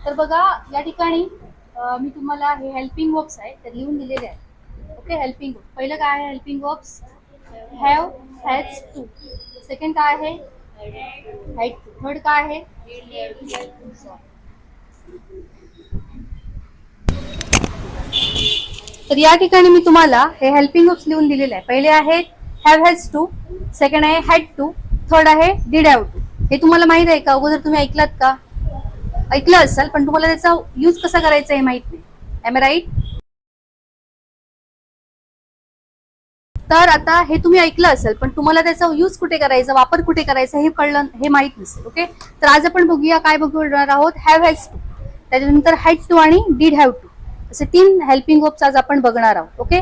तर बघा या ठिकाणी मी तुम्हाला हे हेल्पिंग वर्ब्स आहे तर लिहून दिलेले आहे. ओके, हेल्पिंग वर्ब पहिलं काय आहे? Helping verbs have, has, to. Second काय आहे? Had to. थर्ड काय आहे? तर या ठिकाणी मी तुम्हाला हे हेल्पिंग वर्ब्स लिहून दिलेले आहे. पहिले आहे हॅव, हॅज टू. सेकंड आहे हॅड टू. थर्ड आहे डिड हॅव टू. हे तुम्हाला माहित आहे का? अगोदर तुम्ही ऐकलात का? ऐकलं असाल, पण तुम्हाला त्याचा यूज कसा करायचा हे माहित नाही. Am right? तर आता हे तुम्ही ऐकलं असेल, पण तुम्हाला त्याचा यूज कुठे करायचा, वापर कुठे करायचा हे कळलं, हे माहित नसेल. ओके, तर आज आपण बघूया काय बघणार आहोत. हॅव, हॅज टू, त्याच्यानंतर हॅड टू आणि डिड हॅव टू असे 3 हेल्पिंग वर्ब्स आज आपण बघणार आहोत. ओके,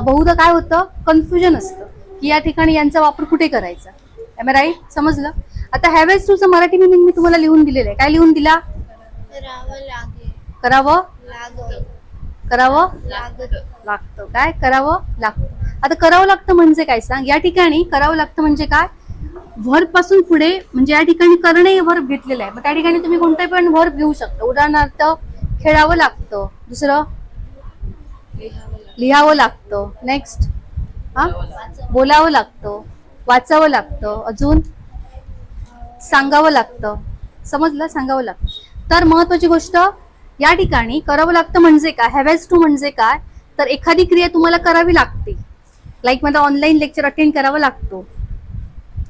बहुधा काय होतं, कन्फ्युजन असतं की या ठिकाणी यांचा वापर कुठे करायचा. Am right? समजलं? आता हॅव, हॅज टू चं मराठी मिनिंग मी तुम्हाला लिहून दिलेलं आहे. काय लिहून दिला? करावं लागेल. करावं लागत. करावं लागत. लागतं. काय करावं लागतं? आता करावं लागतं म्हणजे काय सांग? या ठिकाणी करावं लागतं म्हणजे काय? व्हर्ब पासून पुढे, म्हणजे या ठिकाणी करणे व्हर्ब घेतलेलं आहे. मग त्या ठिकाणी तुम्ही कोणते पण व्हर्ब घेऊ शकता. उदाहरणार्थ खेळावं लागतं. दुसरं लिहावं लागतं. नेक्स्ट बोलावं लागतं, वाचावं लागतं, अजून सांगावं लागतं. समजलं? सांगावं लागतं. तर महत्वाची गोष्ट या ठिकाणी करावं लागतं म्हणजे काय? हॅव, हॅज टू म्हणजे काय? तर एखादी क्रिया तुम्हाला करावी लागते. लाईक मला ऑनलाईन लेक्चर अटेंड करावा लागतो.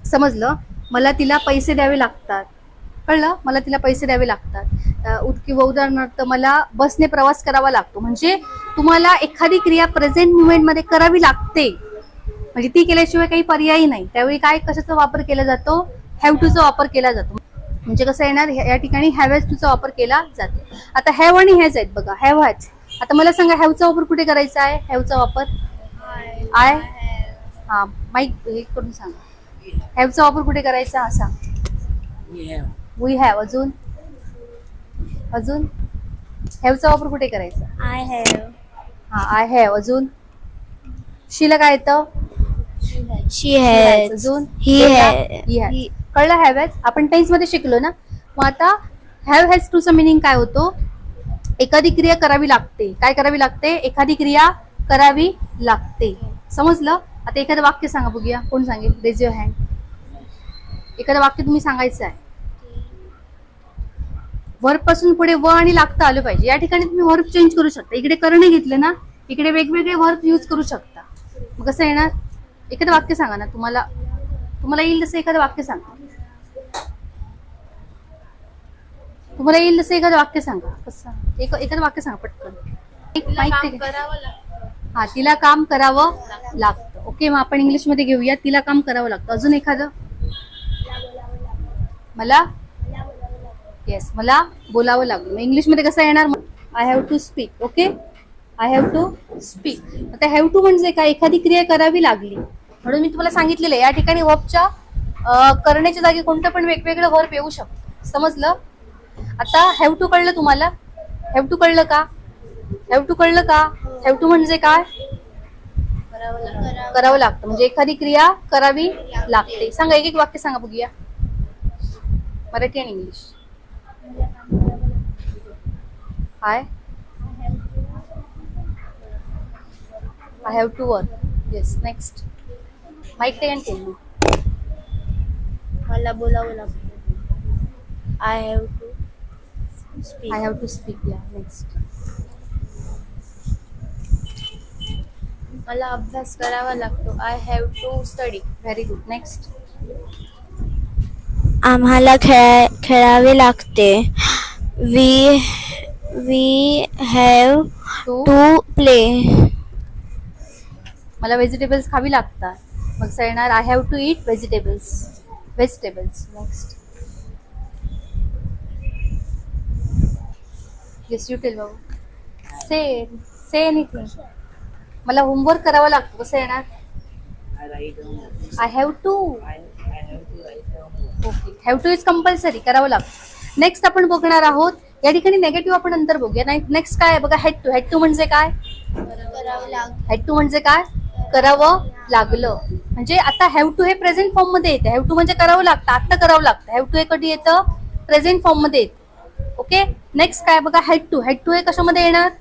समजलं? मला तिला पैसे द्यावे लागतात. कळलं? मला तिला पैसे द्यावे लागतात. किंवा उदाहरणार्थ मला बसने प्रवास करावा लागतो. म्हणजे तुम्हाला एखादी क्रिया प्रेझेंट मुवमेंट मध्ये करावी लागते, म्हणजे ती केल्याशिवाय काही पर्यायी नाही. त्यावेळी काय कशाचा वापर केला जातो? हॅव टू चा वापर केला जातो. म्हणजे कसं येणार? या ठिकाणी हॅव, हॅज टू चा वापर केला जातो. आता हॅव आणि हॅज आहेत बघा. Have, has. आता मला सांगा हॅवचा वापर कुठे करायचा आहे? हॅवचा वापर आय, हा माईक हे करून सांगा. हॅवचा वापर कुठे करायचा असा? We have. अजून अजून हॅवचा वापर कुठे करायचा? I have. हा आय हॅव. अजून शीला काय येतं? She has. अजून ही हॅज. कळलं? हॅव, हॅज आपण टेन्स मध्ये शिकलो ना. मग आता हॅव, हॅज टू चा मिनिंग काय होतो? एखादी क्रिया करावी लागते. काय करावी लागते? एखादी क्रिया करावी लागते. समजलं? आता एखादं वाक्य सांगा बघूया. कोण सांगेल? Raise your hand. एखादं वाक्य तुम्ही सांगायचं आहे. वर्ब पासून पुढे व आणि लागतं आलं पाहिजे. या ठिकाणी तुम्ही वर्ब चेंज करू शकता. इकडे करणे घेतले ना, इकडे वेगवेगळे वर्ब यूज करू शकता. मग कसं येणार? एखादं वाक्य सांगा ना. तुम्हाला येईल तसं एखादं वाक्य सांगा. तुम्हाला येईल तसं एखादं वाक्य सांगा. कसं एखादं वाक्य सांगा पटकन. हा, तिला काम करावं लागतं. ओके, मग आपण इंग्लिश मध्ये घेऊया. तिला काम करावं लागतं. अजून एखादं? मला येस, मला बोलावं लागलं. इंग्लिश मध्ये कसं येणार? I have to speak. Okay, I have to speak. आता हॅव टू म्हणजे काय? एखादी क्रिया करावी लागली. म्हणून मी तुम्हाला सांगितलेलं आहे या ठिकाणी वर्बच्या करण्याच्या जागी कोणतं पण वेगवेगळं वर्ब येऊ शकतं. समजलं? आता हॅव टू कळलं तुम्हाला? हॅव टू कळलं का? हॅव टू कळलं का? हॅव टू म्हणजे काय? करावं लागतं. म्हणजे एखादी क्रिया करावी लागते. सांगा, एक एक वाक्य सांगा बघूया. मराठी आणि English. I have to work. Yes. Next. Mic take and tell me. मला बोलावं लागतं. I have to speak. I have to speak. या नेक्स्ट. मला अभ्यास करावा लागतो. I have to study. Very good. Next. आम्हाला खेळावे लागते. We have to. To play. मला व्हेजिटेबल्स खावी लागतात. मग कसं येणार? I have to eat vegetables. Next. Yes, you tell Babu. Say anything. मला होमवर्क करावं लागतं. कसं येणार? I have to. Okay, have to is compulsory, करावं लागतं. नेक्स्ट आपण बघणार आहोत. या ठिकाणी नेगेटिव्ह आपण नंतर बघूया. नेक्स्ट काय बघा? Had to. हॅड टू म्हणजे काय? हॅड टू म्हणजे काय? करावं लागलं. म्हणजे आता हॅव टू हे प्रेझेंट फॉर्म मध्ये येते. हॅव टू म्हणजे करावं लागतं, आता करावं लागतं. हॅव टू हे कधी येतं? प्रेझेंट फॉर्म मध्ये येतं. ओके, नेक्स्ट काय बघा, हेड टू हे कशामध्ये येणार?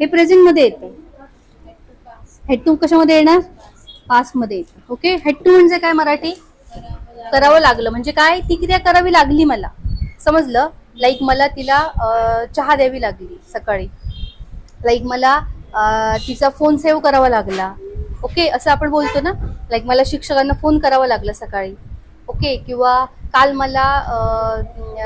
हे प्रेझेंट मध्ये येतं. हेड टू कशामध्ये येणार? पास्ट मध्ये येतं. ओके, हेड टू म्हणजे काय मराठी? करावं लागलं. म्हणजे काय? ती क्रिया करावी लागली मला. समजलं? लाईक मला तिला चहा द्यावी लागली सकाळी. लाईक मला तिचा फोन सेव्ह करावा लागला. ओके, असं आपण बोलतो ना. लाईक मला शिक्षकांना फोन करावा लागला सकाळी. ओके, किंवा काल मला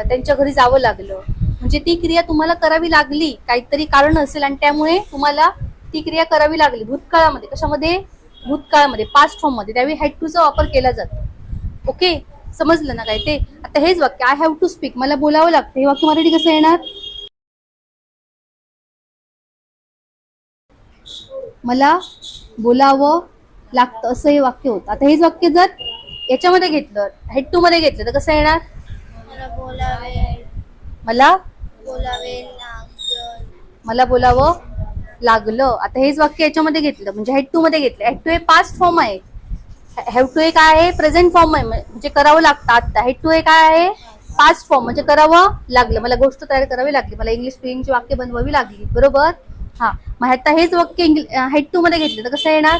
त्यांच्या घरी जावं लागलं. म्हणजे ती क्रिया तुम्हाला करावी लागली, काहीतरी कारण असेल आणि त्यामुळे तुम्हाला ती क्रिया करावी लागली भूतकाळामध्ये. कशामध्ये? भूतकाळामध्ये, पास्ट फॉर्म मध्ये. त्यावेळी हॅड टूचा वापर केला जातो. ओके, समजलं ना काय ते? आता हेच वाक्य, आय हॅव टू स्पीक, मला बोलावं लागतं. हे वाक्य मराठी कसं येणार? मला बोलावं लागतं असं हे वाक्य होतं. आता हेच वाक्य जर याच्यामध्ये घेतलं, हेड टू मध्ये घेतलं, तर कसं येणार? मला बोलावे मला लागलं. मला बोलावं लागलं. आता हेच वाक्य याच्यामध्ये घेतलं, म्हणजे हेड टू मध्ये घेतलं. हेड टू हे पास्ट फॉर्म आहे. हॅव टू हे काय आहे? प्रेझेंट फॉर्म आहे, म्हणजे करावं लागतं आता. हेड टू हे काय आहे? पास्ट फॉर्म, म्हणजे करावं लागलं. मला गोष्ट तयार करावी लागली, मला इंग्लिश स्पीकिंगची वाक्य बनवावी लागली. बरोबर? हा, मग आता हेच वाक्य हेड टू मध्ये घेतलं तर कसं येणार?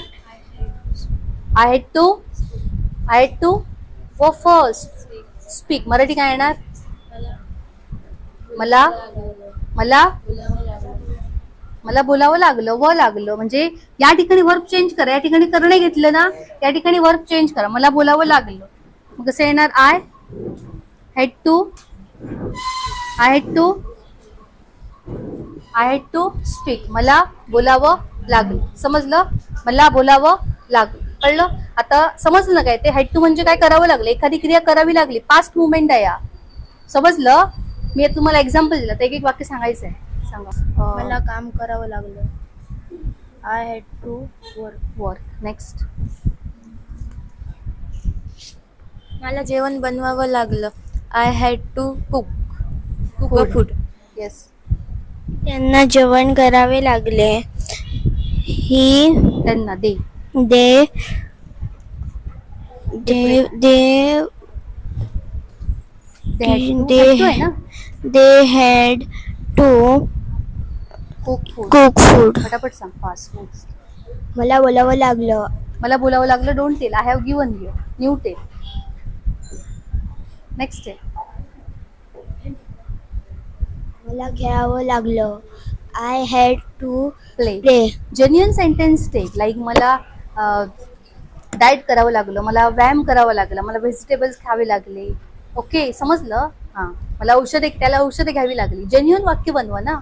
आय हेड टू व फर्स्ट स्पीक. मराठी काय येणार? मला मला मला बोलावं लागलं. व लागलं म्हणजे या ठिकाणी वर्ब चेंज करा. या ठिकाणी करणे घेतलं ना, या ठिकाणी वर्ब चेंज करा. मला बोलावं लागलं, मग कसं येणार? I had to speak. मला बोलावं लागलं. समजलं? मला बोलावं लागलं. कळलं? आता समजलं ना काय ते? हेड टू म्हणजे काय? करावं लागलं, एखादी क्रिया करावी लागली. पास्ट मुवमेंट आहे या. समजलं? मी तुम्हाला एक्झाम्पल दिलं, तर एक एक वाक्य सांगायचं आहे. सांगा. मला काम करावं लागलं. I had to work. Next. मला जेवण बनवावं लागलं. I had to cook a food. Yes. त्यांना जेवण करावे लागले. ही त्यांना दे दे दे दे आहे ना. They had to cook food. फटाफट सांग, फास्ट. मला बोलावं लागलं. मला बोलावं लागलं. Don't tell, I have given you. New tell. Next आहे. मला खेळावं लागलं. I had to play. Genuine sentence take. Like मला डाएट करावं लागलं, मला व्यायाम करावा लागला, मला व्हेजिटेबल्स खावे लागले. ओके, समजलं? हा, मला त्याला औषधे घ्यावी लागली. जेन्युइन वाक्य बनवा ना,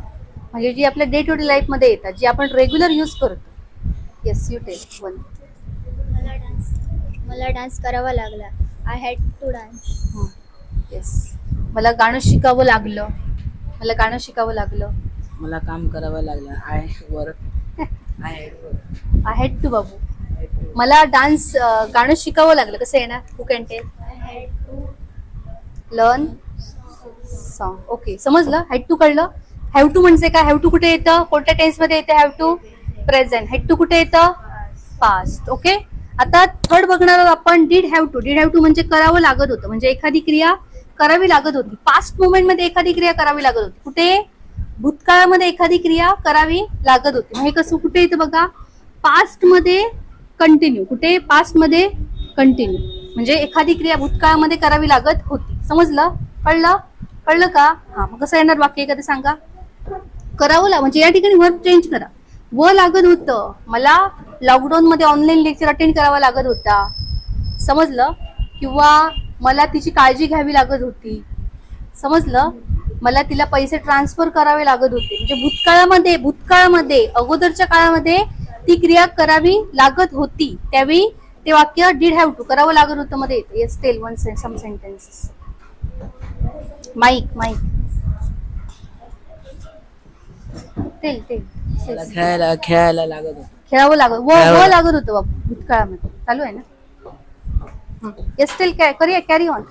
म्हणजे जी आपल्या डे टू डे लाईफ मध्ये येतात, जी आपण रेग्युलर यूज करतो. Yes, you tell one. मला डान्स करावा लागला. I had to dance. Yes. मला गाणं शिकावं लागलं. मला गाणं शिकावं लागलं. मला काम करावं लागलं. I had to Babu. मला गाणं शिकावं लागलं. कसं येणार? Who can tell? Learn song. Okay, समजलं? हॅड टू कळलं? हॅव टू म्हणजे काय? हॅव टू कुठे येतं? कोणत्या टेन्स मध्ये येतं? Have to present. Had to कुठे येतं? पास्ट. ओके, आता थर्ड बघणार आहोत आपण. डीड हॅव टू म्हणजे करावं लागत होतं, म्हणजे एखादी क्रिया करावी लागत होती. पास्ट मुवमेंट मध्ये एखादी क्रिया करावी लागत होती. कुठे? भूतकाळामध्ये एखादी क्रिया करावी लागत होती. हे कसं कुठे येतं बघा? पास्ट मध्ये कंटिन्यू. कुठे? पास्ट मध्ये कंटिन्यू, म्हणजे एखादी क्रिया भूतकाळामध्ये करावी लागत होती. समजलं? कळलं का? हा, मग कसं येणार वाक्य? एखादं सांगा. करावं म्हणजे या ठिकाणी वर्ब चेंज करा. व लागत होतं. मला लॉकडाऊन मध्ये ऑनलाईन लेक्चर अटेंड करावा लागत होता. समजलं? किंवा मला तिची काळजी घ्यावी लागत होती. समजलं? मला तिला पैसे ट्रान्सफर करावे लागत होते. म्हणजे भूतकाळामध्ये अगोदरच्या काळामध्ये ती क्रिया करावी लागत होती. त्यावेळी ते वाक्य डीड हॅव टू, करावं लागत होतं मध्ये येतं. Yes, tail one some sentences. Mic. Tail. मला खेळायला लागत होतं. खेळावं लागत. व लागत होतं बाबू भूतकाळामध्ये. चालू आहे ना? Yes, tell. Carry on.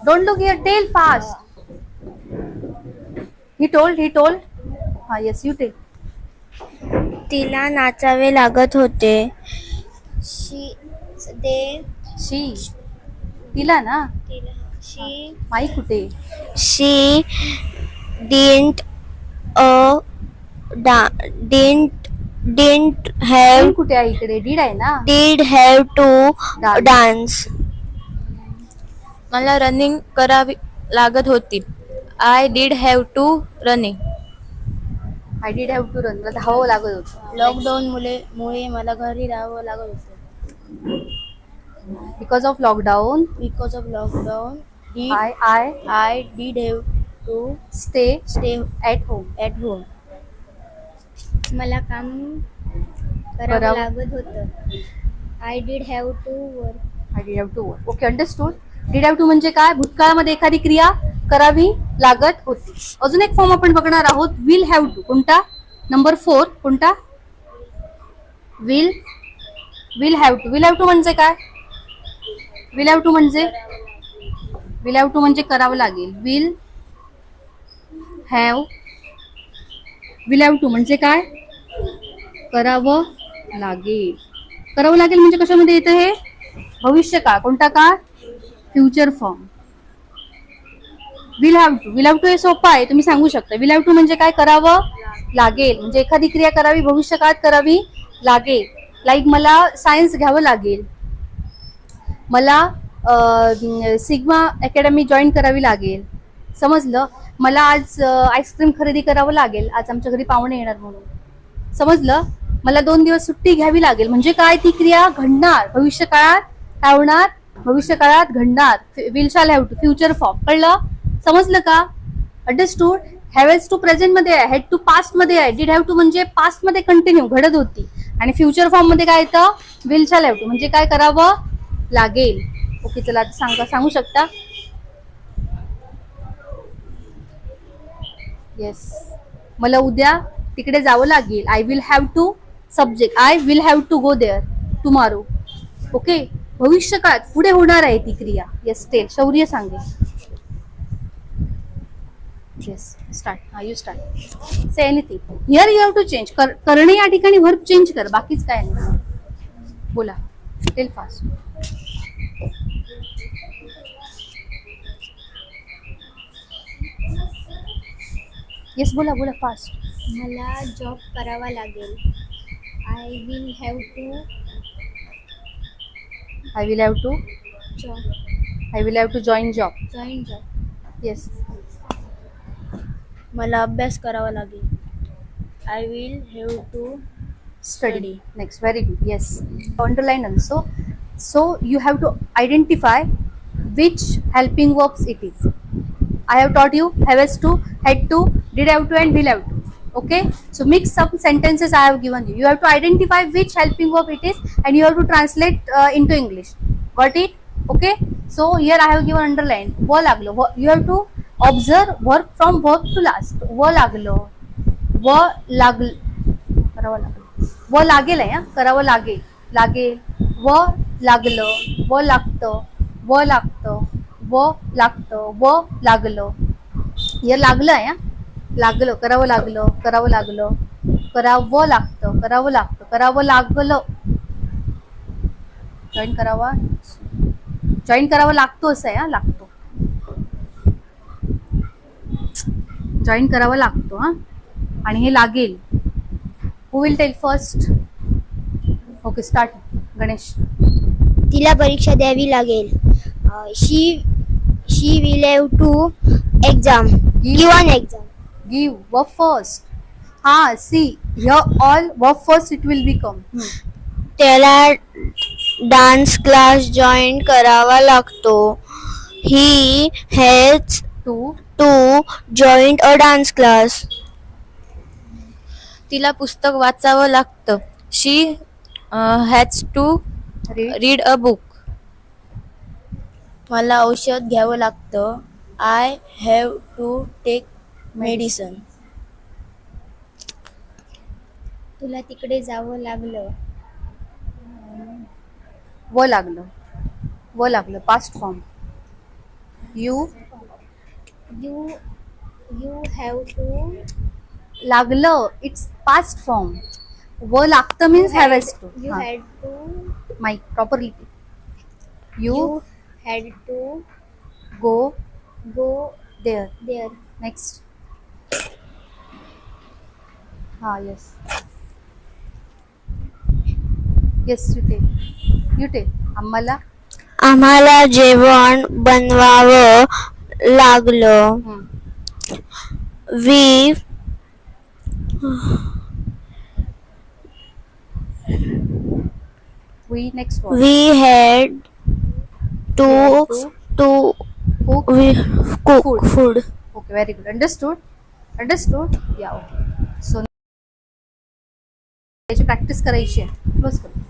Don't look here. Tell fast. He told. हा, येस, यू टेल. तिला नाचावे लागत होते. तिला ना. शी माईक कुठे? शी didn't uh didn't have कुठे आहे इकडे? डीड आहे ना. did have to Dance. dance. मला रनिंग करावी लागत होती. I did have to running. I did have to run. मला धावावं लागत होतं. लॉकडाऊन मुळे मला घरी राहावं लागत होतं. Because of lockdown because of lockdown I did have to stay stay at home. at home. मला काम करावं. करावं लागत होतं. I did have to work. I did have to work. Okay, understood. Did have to म्हणजे काय? भूतकाळामध्ये एखादी क्रिया करावी लागत होती. अजून एक फॉर्म आपण बघणार आहोत. Will have to. कोणता? नंबर 4. कोणता? Will have to. Will have to म्हणजे काय? विल हॅव टू म्हणजे करावं लागेल. विल हॅव टू म्हणजे काय? करावं लागेल. करावं लागेल म्हणजे कशामध्ये येतं हे? भविष्य काळ. कोणता काळ? Future form. Will have to हे सोपं आहे, तुम्ही सांगू शकता. विल हॅव टू म्हणजे काय? करावं लागेल. म्हणजे एखादी क्रिया करावी भविष्य काळात करावी लागेल. लाईक मला सायन्स घ्यावं लागेल. मला सिग्मा अकॅडमी जॉईन करावी लागेल. समजलं? मला आज आईस्क्रीम खरेदी करावं लागेल. आज आमच्या घरी पाहुणे येणार म्हणून. समजलं? मला 2 दिवस सुट्टी घ्यावी लागेल. म्हणजे काय? ती क्रिया घडणार भविष्य काळात. काय होणार? भविष्य काळात घडणार. Will shall have to future form. कळलं? समजलं का? अंडरस्टूड. हॅवेज टू प्रेझेंट मध्ये आहे. हेड टू पास्ट मध्ये आहे. डिड हॅव टू म्हणजे पास्ट मध्ये कंटिन्यू घडत होती. आणि फ्युचर फॉर्म मध्ये काय येतं? विल शॅल हॅव टू म्हणजे काय? करावं लागेल. ओके, चला आता सांगू शकता. येस, मला उद्या तिकडे जावं लागेल. I will have to subject. I will have to go there tomorrow. Okay, भविष्य काळात पुढे होणार आहे ती क्रिया. Yes, tell. शौर्य सांगेल. Yes, start. You start. Say anything. Here you have to change. करणे या ठिकाणी व्हर्ब चेंज कर. बाकीच काय नाही. बोला. Tell fast. येस, बोला फास्ट. मला जॉब करावा लागेल. I will have to I will have to join job. Join job. Yes. मला अभ्यास करावा लागेल. I will have to Study. Next, very good. Yes. Underline also. So you have to identify which helping verbs it is. I have taught you has to, had to, did have to, and will have to. Okay. So mix some sentences I have given you. You have to identify which helping verb it is, and you have to translate into English. Got it? Okay. So here I have given underline. व लागलो. You have to observe verb from verb to last. व लागलो. व लागल. करावं लागलं. व लागेल आहे. करावं लागेल. व लागलं. व लागतं. व लागलं. हे लागलं आहे. लागलं. करावं लागलं. करावं लागलं. करावं लागतं. करावं लागलं. जॉईन करावं लागतो असं आहे. लागतो. जॉईन करावं लागतो. आणि हे लागेल. Who will tell first? Okay, start. Ganesh. तिला परीक्षा द्यावी लागेल. She will have to exam. Give an exam. Give. Verb first. See. Here all verb first it will become. त्याला डान्स क्लास जॉईन करावा लागतो. He has To to join a dance class. तिला पुस्तक वाचावं लागतं. She has to read. Read a book. मला औषध घ्यावं लागतं. I have to take medicine. तुला तिकडे जावं लागलं. व लागलं. Past form. You you have to. लागलं. It's past form. व लागतं means have has to. You had to. Mike properly. You you had to go go there. There. Next. हा येस येस यू टेल आम्हाला आम्हाला जेवण बनवावं लागलं. Hmm. We we next word we had to to cook we cook Food. Food. okay very good understood yeah okay so याची practice करायची आहे close करू